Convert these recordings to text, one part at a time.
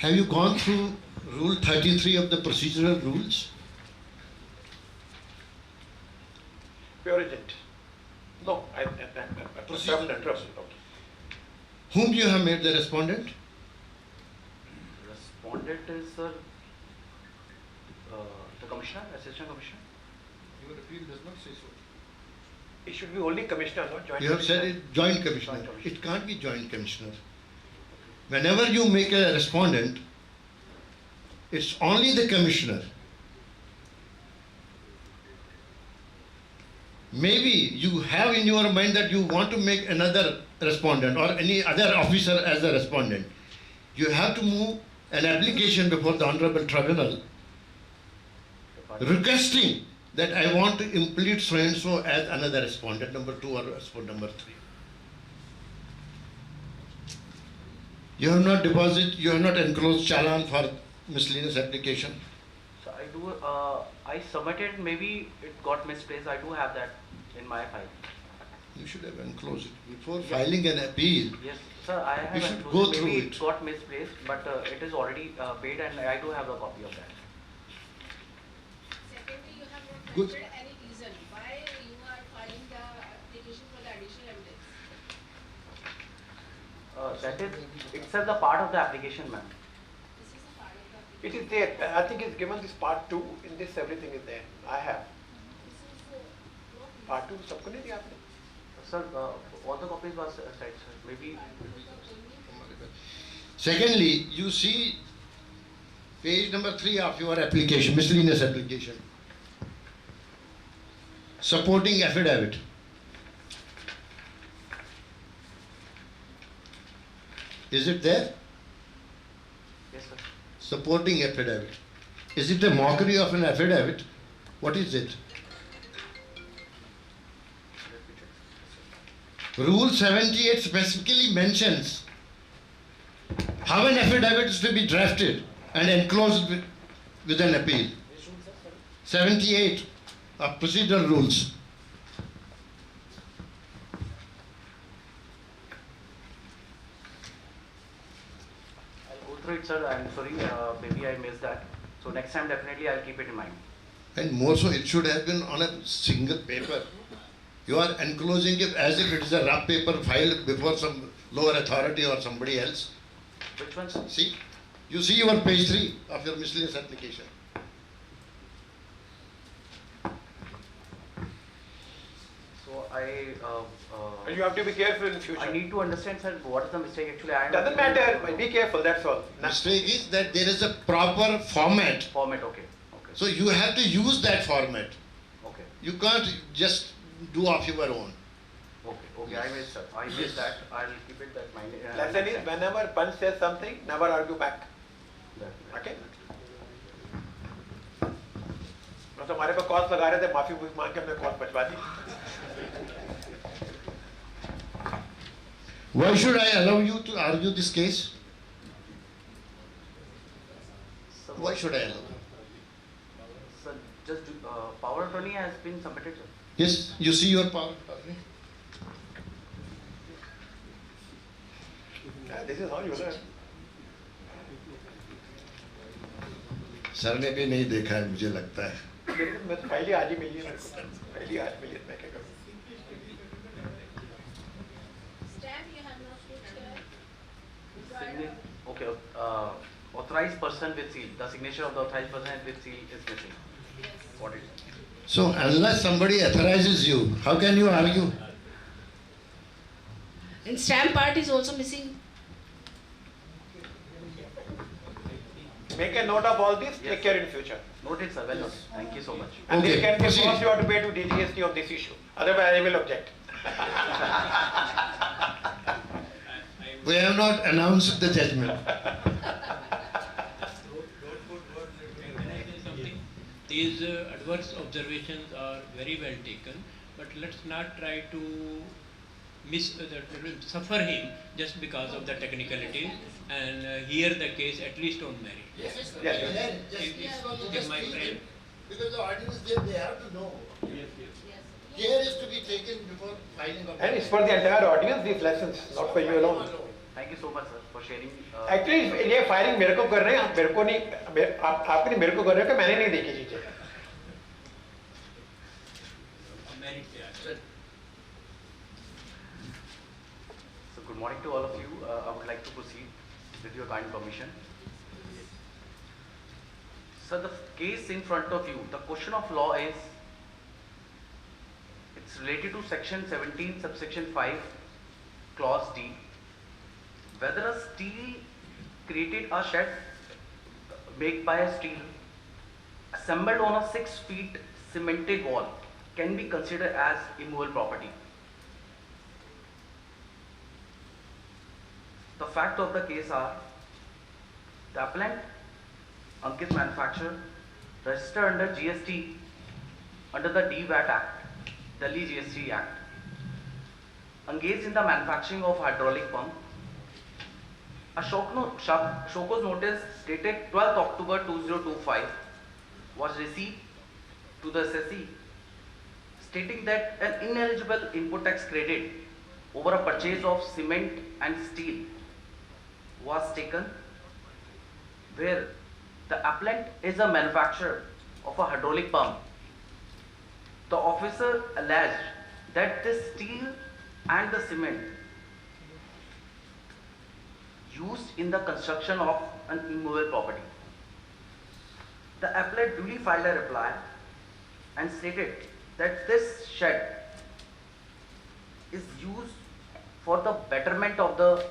Have you gone through Rule 33 of the procedural rules? Pure agent. No, permanent. Okay. Whom you have made the respondent? Respondent is the commissioner, assistant commissioner. Your appeal does not say so. It should be only commissioner, not joint. You have said it joint commissioner. It can't be joint commissioner. Whenever you make a respondent, it's only the commissioner. Maybe you have in your mind that you want to make another respondent or any other officer as a respondent. You have to move an application before the Honorable Tribunal requesting that I want to implement so and so as another respondent number 2 or respondent number 3. You have not deposited, you have not enclosed challan for miscellaneous application. So I do, I submitted, maybe it got misplaced. I do have that in my file. You should have enclosed it before filing an appeal. Yes, sir, I have. You should enclosed go it. through Maybe it. it got misplaced, but it is already paid, and I do have a copy of that. Secondly, you have not Good. mentioned any reason why you are filing the application for the additional evidence. That is itself the part of the application, ma'am. This is a part of the application. It is there. I think it's given this part 2. In this, everything is there. I have. This is not Part 2, सबको नहीं दिया आपने? Sir, all the copies was sent, sir. Maybe. Secondly, you see page number 3 of your application, miscellaneous application. Supporting affidavit. Is it there? Yes, sir. Supporting affidavit. Is it a mockery of an affidavit? What is it? Rule 78 specifically mentions how an affidavit is to be drafted and enclosed with an appeal. 78 of procedural rules. I'll go through it, sir. I'm sorry, maybe I missed that. So next time, definitely, I'll keep it in mind. And more so, it should have been on a single paper. You are enclosing it as if it is a rough paper filed before some lower authority or somebody else. Which one, sir? See? You see your page 3 of your miscellaneous application. So I. And you have to be careful in future. I need to understand, sir, what is the mistake actually. Doesn't matter. Be careful. That's all. Mistake is that there is a proper format. Format, okay. Okay. So you have to use that format. Okay. You can't just do off your own. Okay. Okay. I missed, sir. I missed that. I'll keep it that mind. Lesson is whenever punch says something, never argue back. That- Okay? तो हमारे पे call लगा रहे थे माफी मांग के हमने कॉल बचवा दी. Why should I allow you to argue this case? Sir, Why should I allow? Sir, just power of attorney has been submitted, sir. Yes, you see your power. This is how you learn. Sir ने भी नहीं देखा है मुझे लगता है. मैं तो पहली आज ही मिली है मेरे को. पहली आज मिली है मैं क्या करूँ? Stamp you have not put here. Okay. Authorized person with seal. The signature of the authorized person with seal is missing. Yes. What is it? So unless somebody authorizes you, how can you argue? And stamp part is also missing. Make a note of all this. Yes. Take care in future. Noted, sir. Well done. Thank you so much. And Okay, this can be proceed. cost you have to pay to DGST on this issue. Otherwise, I will object. We have not announced the judgment. These adverse observations are very well taken, but let's not try to suffer him just because of the technicalities and hear the case at least on merit. Yes. If my friend, Because the audience they have to know. Care is to be taken before filing of. And it's for the entire audience, these lessons, not for you alone. Thank Thank you so much, sir, for sharing. Actually ये firing मेरे को कर रहे हैं, आप मेरे को नहीं, आप नहीं मेरे को कर रहे हो कि मैंने नहीं देखी चीजें. So good morning to all of you. I would like to proceed with your kind permission. So the case in front of you, the question of law is, it's related to section 17 subsection 5 clause D. Whether a steel created a shed made by a steel assembled on a 6 feet cemented wall can be considered as immovable property. The fact of the case are, the appellant Ankit manufacturer registered under GST under the DVAT Act, Delhi GST Act, engaged in the manufacturing of hydraulic pump. A show-cause notice dated 12th October 2025 was received to the assessee stating that an ineligible input tax credit over a purchase of cement and steel was taken, where the appellant is a manufacturer of a hydraulic pump. The officer alleged that the steel and the cement used in the construction of an immovable property. The appellant duly filed a reply and stated that this shed is used for the betterment of the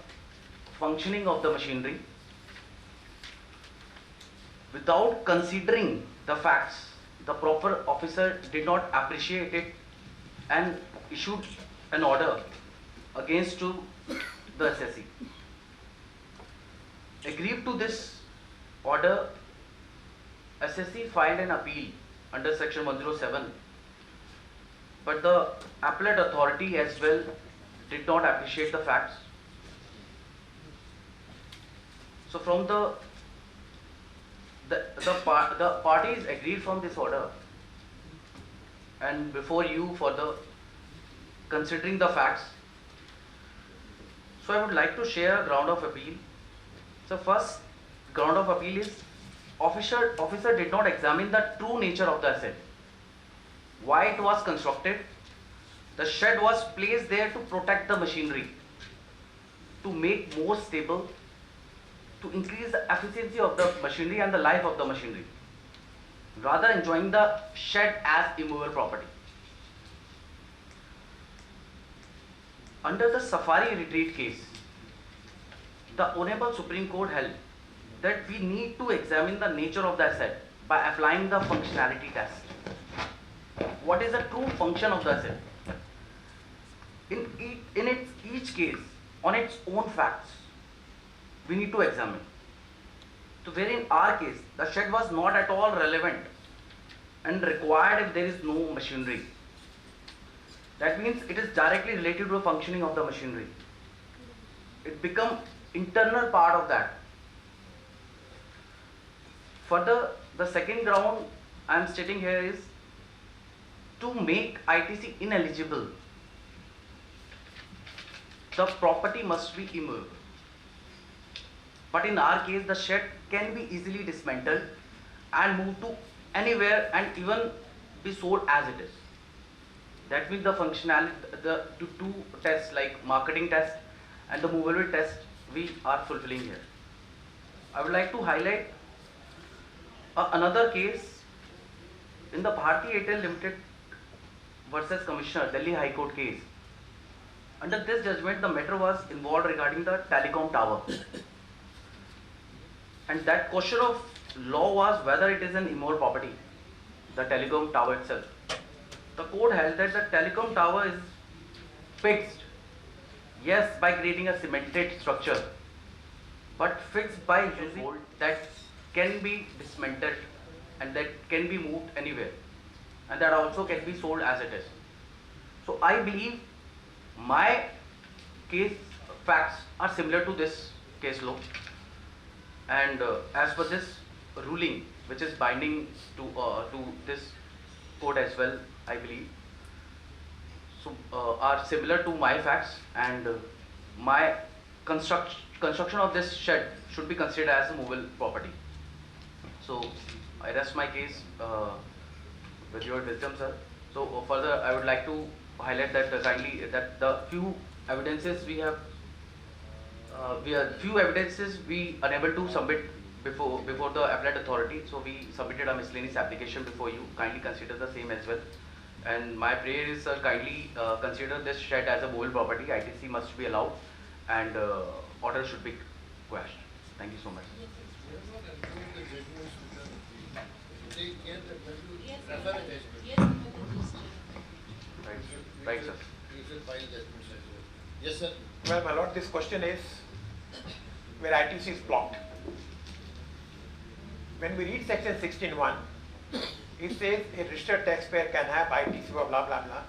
functioning of the machinery without considering the facts. The proper officer did not appreciate it and issued an order against to the assessee. Aggrieved to this order, assessee filed an appeal under section 107, but the appellate authority as well did not appreciate the facts. So from the parties agreed from this order, and before you for the considering the facts, so I would like to share a ground of appeal. So first ground of appeal is officer did not examine the true nature of the asset, why it was constructed. The shed was placed there to protect the machinery, to make more stable, to increase the efficiency of the machinery and the life of the machinery, rather enjoying the shed as immovable property. Under the Safari Retreat case, the Honorable Supreme Court held that we need to examine the nature of the asset by applying the functionality test. What is the true function of the asset? In each case, on its own facts, we need to examine. So where in our case, the shed was not at all relevant and required if there is no machinery. That means it is directly related to the functioning of the machinery. It becomes internal part of that. Further, the second ground I am stating here is to make ITC ineligible, the property must be immovable. But in our case, the shed can be easily dismantled and moved to anywhere and even be sold as it is. That means the functionality, the two tests like marketing test and the movability test we are fulfilling here. I would like to highlight another case in the Bharti Airtel Limited versus Commissioner, Delhi High Court case. Under this judgment, the matter was involved regarding the telecom tower. And that question of law was whether it is an immovable property, the telecom tower itself. The court held that the telecom tower is fixed, yes, by creating a cemented structure, but fixed by using that can be dismantled and that can be moved anywhere, and that also can be sold as it is. So I believe my case facts are similar to this case law, and as per this ruling, which is binding to this court as well, I believe, so are similar to my facts, and my construction of this shed should be considered as a movable property. So I rest my case with your wisdom, sir. So further, I would like to highlight that kindly that the few evidences we have, we unable to submit before the appellate authority. So we submitted a miscellaneous application before you. Kindly consider the same as well. And my prayer is, sir, kindly consider this shed as a movable property. ITC must be allowed, and order should be quashed. Thank you so much. Right, sir. Yes, sir. Well, my lord, this question is where ITC is blocked. When we read section 16(1), it says a registered taxpayer can have ITC or blah blah blah,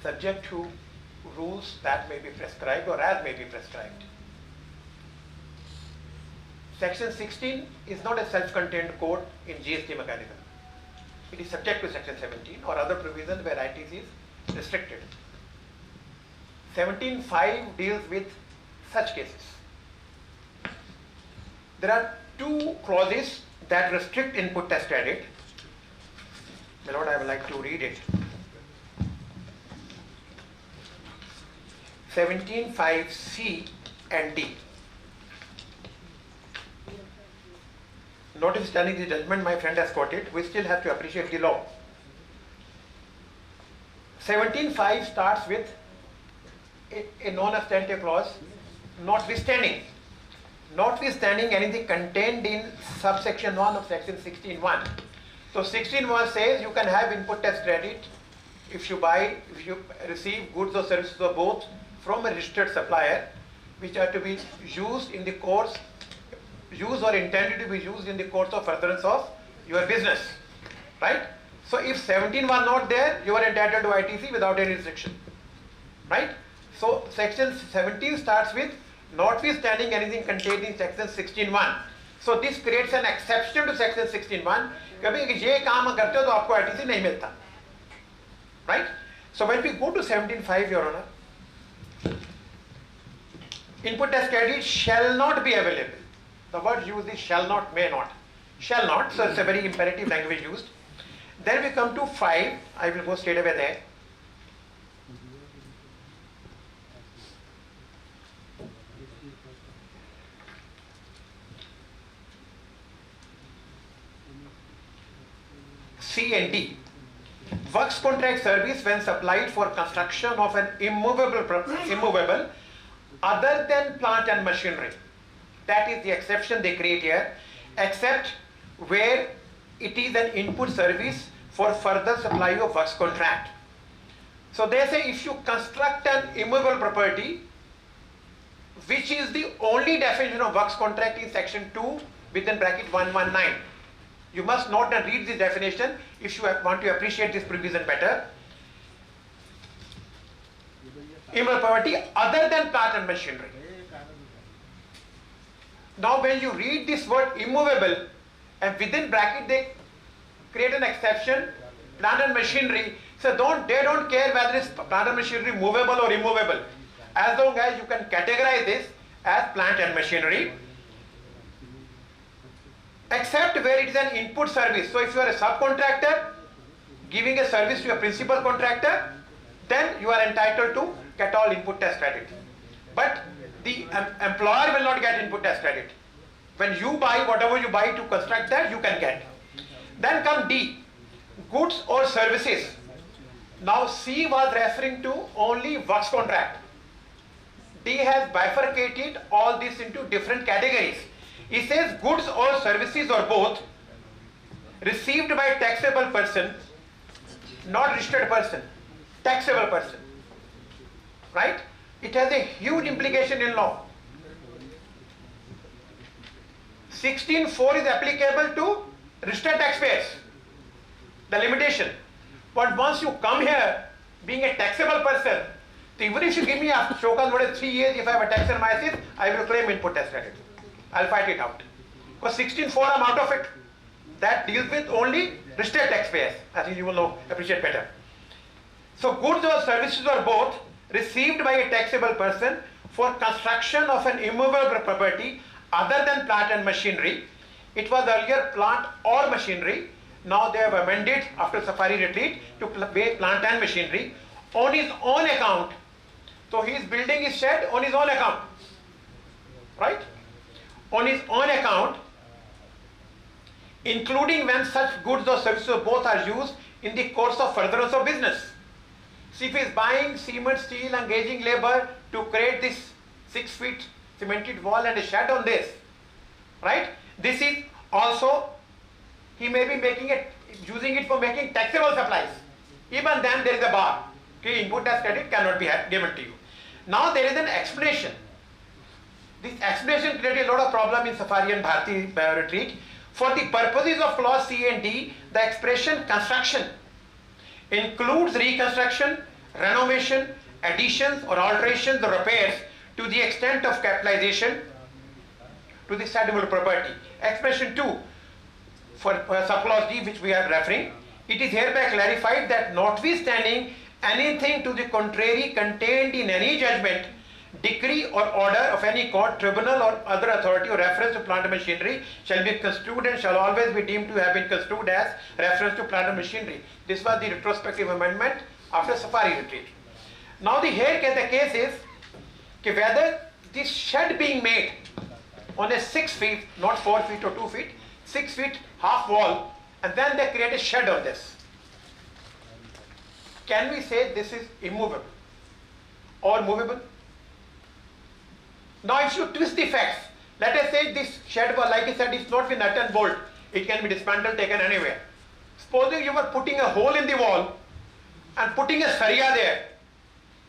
subject to rules that may be prescribed or as may be prescribed. Section 16 is not a self-contained code in GST mechanism. It is subject to section 17 or other provisions where ITC is restricted. 17(5) deals with such cases. There are two clauses that restrict input tax credit. My lord, I would like to read it. 17(5)(c) and D. Notwithstanding the judgment my friend has quoted, we still have to appreciate the law. 17(5) starts with a non-obstante clause, notwithstanding anything contained in subsection 1 of section 16(1). So 16(1) says you can have input tax credit if you receive goods or services or both from a registered supplier, which are to be used or intended to be used in the course of furtherance of your business, right? So if 17 was not there, you are entitled to ITC without any restriction, right? So section 17 starts with notwithstanding anything contained in section 16(1). So this creates an exception to section 16(1). कभी ये काम करते हो तो आपको ITC नहीं मिलता, right? So when we go to 17(5), Your Honor, input tax credit shall not be available. The word used is shall not, may not. Shall not, so it's a very imperative language used. Then we come to 5, I will go straight away there. C and D. Works contract service when supplied for construction of an immovable other than plant and machinery. That is the exception they create here, except where it is an input service for further supply of works contract. So they say if you construct an immovable property, which is the only definition of works contract in section 2 within bracket 119. You must note and read this definition if you want to appreciate this provision better. Immovable property other than plant and machinery. Now when you read this word immovable, and within bracket they create an exception, plant and machinery. So they don't care whether it's plant and machinery movable or immovable, as long as you can categorize this as plant and machinery, except where it is an input service. So if you are a subcontractor giving a service to a principal contractor, then you are entitled to get all input tax credit. But the employer will not get input tax credit. When you buy whatever you buy to construct that, you can get. Then come D, goods or services. Now C was referring to only works contract. D has bifurcated all this into different categories. It says goods or services or both received by taxable person, not registered person, taxable person, right? It has a huge implication in law. 16(4) is applicable to registered taxpayers, the limitation. But once you come here being a taxable person, so even if you give me a Shokan notice 3 years, if I have a tax on my assets, I will claim input tax credit. I'll fight it out. Because 16(4) I'm out of it. That deals with only registered taxpayers. I think you will know, appreciate better. So goods or services or both received by a taxable person for construction of an immovable property other than plant and machinery. It was earlier plant or machinery. Now they have amended after safari retreat to be plant and machinery on his own account. So he is building his shed on his own account, right? On his own account, including when such goods or services or both are used in the course of furtherance of business. See, if he is buying cement, steel, engaging labor to create this 6 feet cemented wall and a shed on this, right? This is also, he may be making it, using it for making taxable supplies. Even then there is a bar. Okay, input tax credit cannot be given to you. Now there is an explanation. This explanation created a lot of problem in Safari and Bharati retreat. For the purposes of clause C and D, the expression construction includes reconstruction, renovation, additions or alterations or repairs to the extent of capitalization to the said property. Expression 2 for subclause D, which we are referring, it is hereby clarified that notwithstanding anything to the contrary contained in any judgment, decree or order of any court, tribunal or other authority or reference to plant and machinery shall be construed and shall always be deemed to have been construed as reference to plant and machinery. This was the retrospective amendment after Safari retreat. Now here the case is whether this shed being made on a 6 feet, not 4 feet or 2 feet, 6 feet half wall, and then they create a shed on this. Can we say this is immovable or movable? Now if you twist the facts, let us say this shed was, like I said, it's not with nut and bolt. It can be dismantled, taken anywhere. Supposing you were putting a hole in the wall and putting a saria there,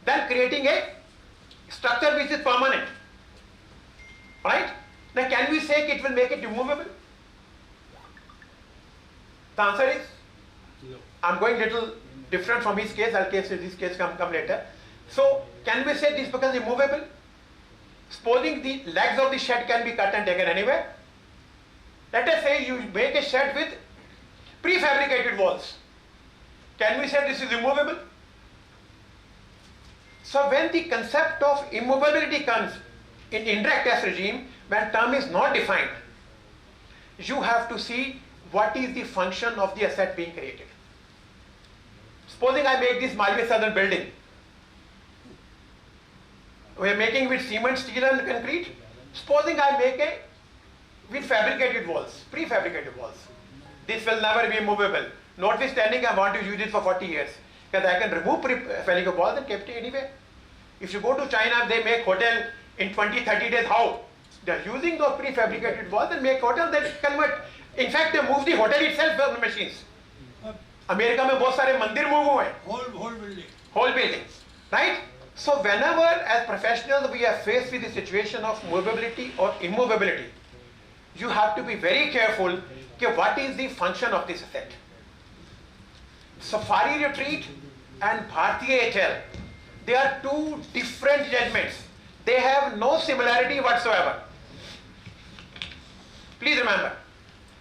then creating a structure which is permanent. Right? Now can we say it will make it immovable? The answer is no. I'm going little different from his case. This case come later. So can we say this becomes immovable? Supposing the legs of the shed can be cut and taken anywhere. Let us say you make a shed with prefabricated walls. Can we say this is immovable? So when the concept of immovability comes in indirect tax regime, when term is not defined, you have to see what is the function of the asset being created. Supposing I make this Malvi Southern building. We are making with cement, steel and concrete. Supposing I make a with fabricated walls, prefabricated walls. This will never be movable. Notwithstanding, I want to use it for 40 years. Because I can remove prefabricated walls and keep it anywhere. If you go to China, they make hotel in 20-30 days. How? They are using those prefabricated walls and make hotel, they convert. In fact, they move the hotel itself with machines. America में बहुत सारे मंदिर move हुए हैं. Whole building. Right? So whenever as professionals we are faced with the situation of movability or immovability, you have to be very careful what is the function of this asset. Safari retreat and Bhartiya HL, they are two different judgments. They have no similarity whatsoever. Please remember,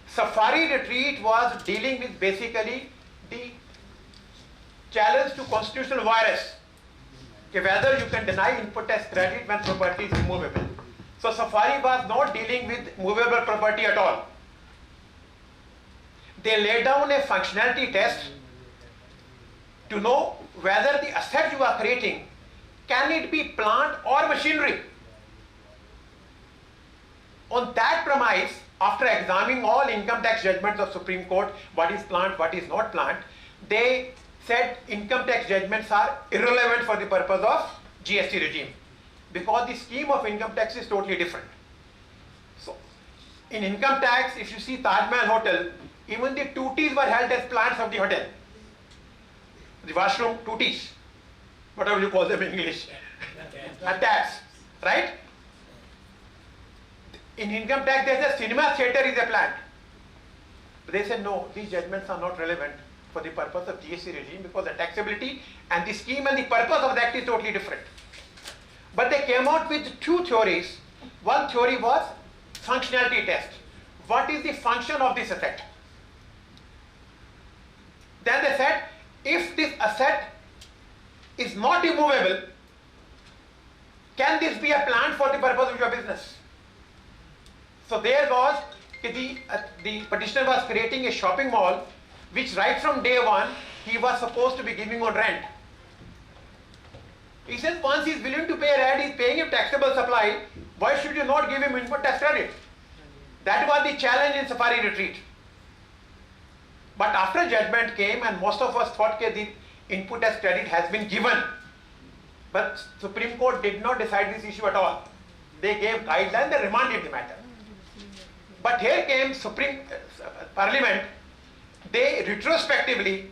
Safari retreat was dealing with basically the challenge to constitutional virus, whether you can deny input tax credit when property is immovable. So Safari was not dealing with movable property at all. They laid down a functionality test to know whether the asset you are creating, can it be plant or machinery. On that premise, after examining all income tax judgments of Supreme Court, what is plant, what is not plant, they said income tax judgments are irrelevant for the purpose of GST regime, because the scheme of income tax is totally different. So, in income tax, if you see Taj Mahal Hotel, even the tutis were held as plants of the hotel. The washroom tutis, whatever you call them in English, taps, right? In income tax, there's a cinema theater is a plant. But they said no, these judgments are not relevant for the purpose of GST regime because the taxability and the scheme and the purpose of the act is totally different. But they came out with two theories. One theory was functionality test. What is the function of this asset? Then they said, if this asset is not immovable, can this be a plant for the purpose of your business? So there was, the petitioner was creating a shopping mall, which right from day one, he was supposed to be giving on rent. He says once he is willing to pay rent, he is paying him taxable supply, why should you not give him input tax credit? That was the challenge in Safari Retreat. But after judgment came and most of us thought that the input tax credit has been given. But Supreme Court did not decide this issue at all. They gave guidelines, they remanded the matter. But here came Parliament, they retrospectively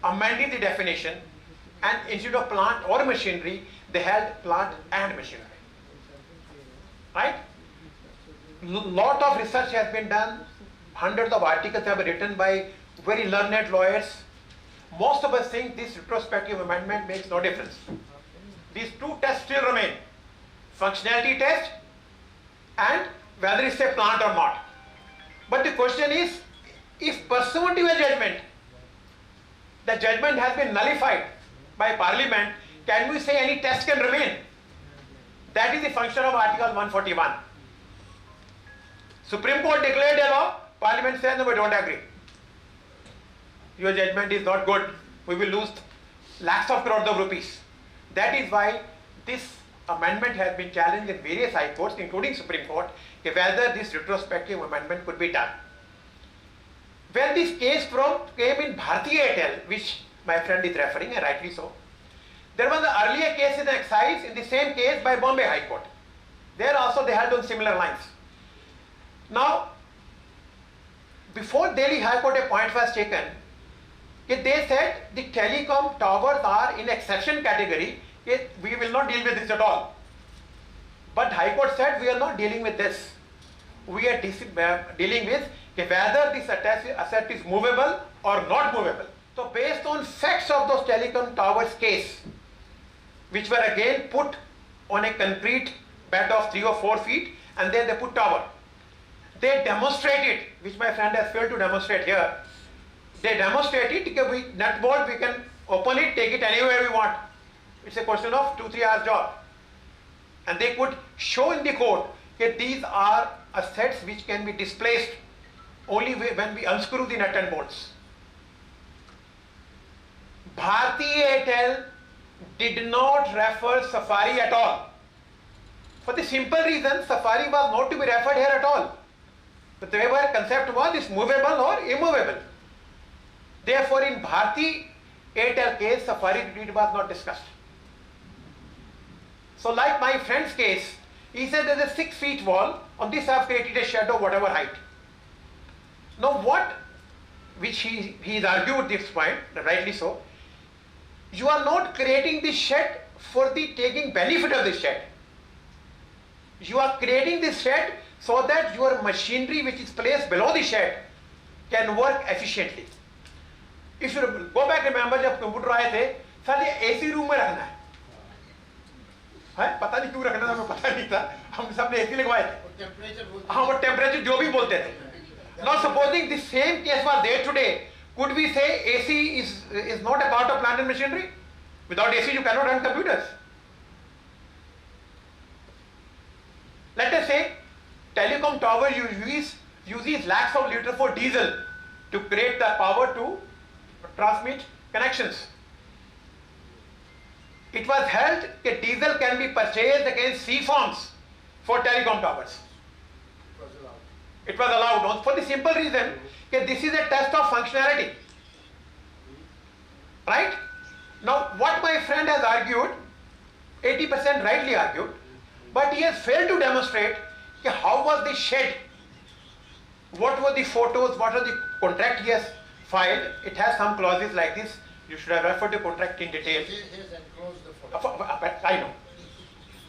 amended the definition, and instead of plant or machinery, they had plant and machinery. Right? Lot of research has been done, hundreds of articles have been written by very learned lawyers. Most of us think this retrospective amendment makes no difference. These two tests still remain, functionality test and whether it's a plant or not. But the question is, if pursuant to a judgment, the judgment has been nullified by Parliament, can we say any test can remain? That is the function of Article 141. Supreme Court declared a law, Parliament said no, we don't agree. Your judgment is not good, we will lose lakhs of crores of rupees. That is why this amendment has been challenged in various high courts, including Supreme Court, whether this retrospective amendment could be done. When this case came in Bharti Airtel, which my friend is referring, and rightly so, there was an earlier case in excise in the same case by Bombay High Court. There also they held on similar lines. Now, before Delhi High Court a point was taken, they said the telecom towers are in exception category, we will not deal with this at all. But High Court said we are not dealing with this. We are dealing with whether this asset is movable or not movable. So based on facts of those telecom towers case, which were again put on a concrete bed of 3 or 4 feet, and then they put tower. They demonstrated, which my friend has failed to demonstrate here, they demonstrated that we nut bolt, we can open it, take it anywhere we want. It's a question of 2-3 hours job. And they could show in the court that these are assets which can be displaced only when we unscrew the nut and bolts. Bharti Airtel did not refer Safari at all. For the simple reason, Safari was not to be referred here at all. But the concept was is movable or immovable. Therefore, in Bharti Airtel case, Safari Retreat was not discussed. So like my friend's case, he said there's a 6 feet wall, on this I have created a shed of whatever height. Now which he's argued this point, rightly so, you are not creating this shed for the taking benefit of this shed. You are creating this shed so that your machinery which is placed below the shed can work efficiently. If you go back, remember जब computer आए थे, sir ये AC room में रखना है, पता नहीं क्यों रखना था, हमें पता नहीं था, हम सब ने AC लगवाए थे, हाँ वो टेम्परेचर जो भी बोलते थे. Now supposing the same case was there today, could we say AC is not a part of plant and machinery? Without AC you cannot run computers. Let us say telecom tower uses lakhs of liters for diesel to create the power to transmit connections. It was held that diesel can be purchased against C forms for telecom towers. It was allowed for the simple reason that this is a test of functionality. Right? Now what my friend has argued, 80% rightly argued, but he has failed to demonstrate how was the shed, what were the photos, what are the contract he has filed. It has some clauses like this. You should have referred to contract in detail. He has enclosed the photo. I know.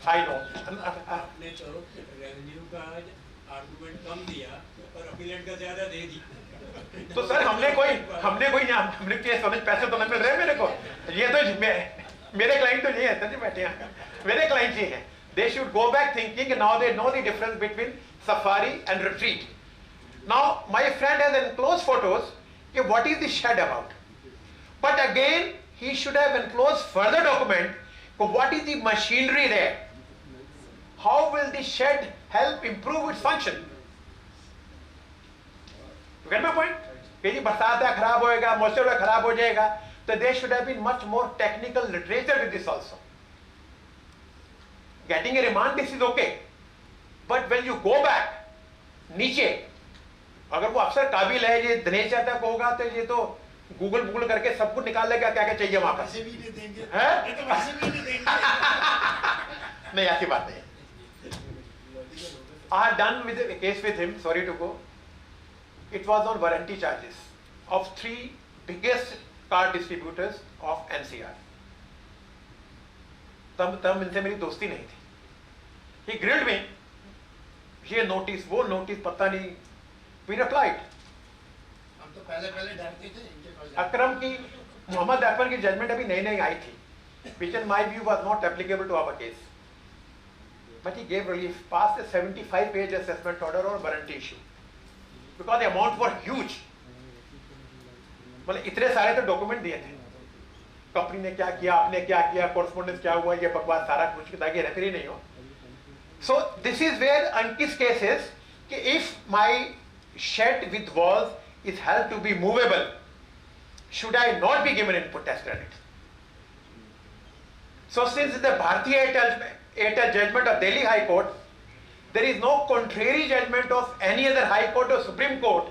आपने तो revenue का argument कम दिया और appellate का ज्यादा दे दी. तो sir हमने case पैसे तो नहीं मिल रहे मेरे को. ये तो मेरे क्लाइंट तो नहीं है सर जी, बैठे हैं मेरे क्लाइंट ही हैं. They should go back thinking, now they know the difference between Safari and Retreat. Now my friend has enclosed photos. What is the shed about? But again, he should have enclosed further document. What is the machinery there? the shed help improve its function? You get my point? कि जी बरसात है खराब होएगा, मौसम है खराब हो जाएगा, तो there should have been much more technical literature with this also. Getting a remand, this is okay, but when you go back नीचे, अगर वो अफसर काबिल है, ये दिनेश यादव को होगा तो ये तो गूगल करके सब कुछ निकाल लेगा क्या क्या चाहिए वहां पर, नहीं ऐसी बात नहीं. I had done with a case with him, sorry to go. It was on warranty charges of 3 biggest car distributors of NCR. तब इनसे मेरी दोस्ती नहीं थी. He grilled me. ये नोटिस वो नोटिस पता नहीं. We replied. हम तो पहले डरते थे इनके पास. अकरम की मोहम्मद अकबर की जजमेंट अभी नई आई थी, which in my view was not applicable to our case. But he gave relief, passed a 75-page assessment order on warranty issue. Because the amount were huge. मतलब इतने सारे तो डॉक्यूमेंट दिए थे, कंपनी ने क्या किया, आपने क्या किया, कोरस्पोंडेंस क्या हुआ, ये बकवास सारा कुछ ताकि रेफर ही नहीं हो. So this is where Ankit's case is कि if my shed with walls is held to be movable, should I not be given input tax credit? So since the Bharatiya Airtel judgment of Delhi High Court, there is no contrary judgment of any other High Court or Supreme Court,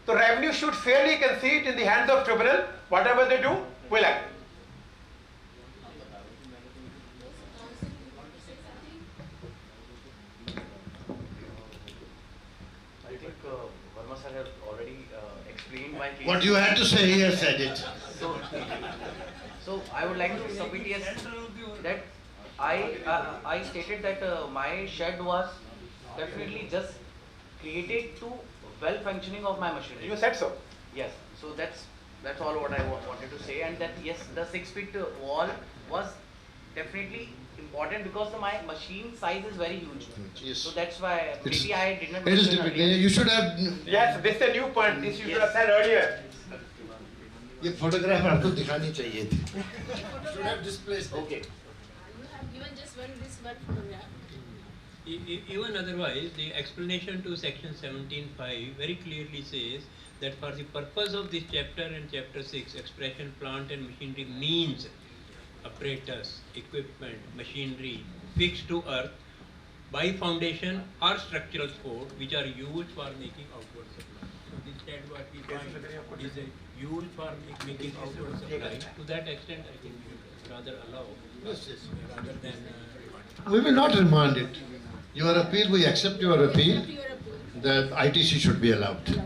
so revenue should fairly concede in the hands of tribunal. Whatever they do, will act. I think Verma sir has already explained my case. What you had to say, he has said it. So I would like to submit yes that I stated that my shed was definitely just created to well functioning of my machinery. You said so. Yes. So that's all what I wanted to say, and that yes, the 6 feet wall was definitely important because my machine size is very huge. Yes. So that's why maybe I did not. It is mention difficult. earlier. You should have. Yes, this is a new point. This you should have said earlier. ये photograph आपको दिखानी चाहिए थी. Should have displayed. Okay. You have given just this one photograph. Even otherwise, the explanation to section 17.5 very clearly says that for the purpose of this chapter and chapter 6, expression plant and machinery means apparatus, equipment, machinery fixed to earth by foundation or structural support which are used for making outward supply. So this shed what we find is used for making outward supply. To that extent, I think we should rather allow rather than We will not remand it. Your appeal, we accept your appeal. Your appeal. That ITC should be allowed.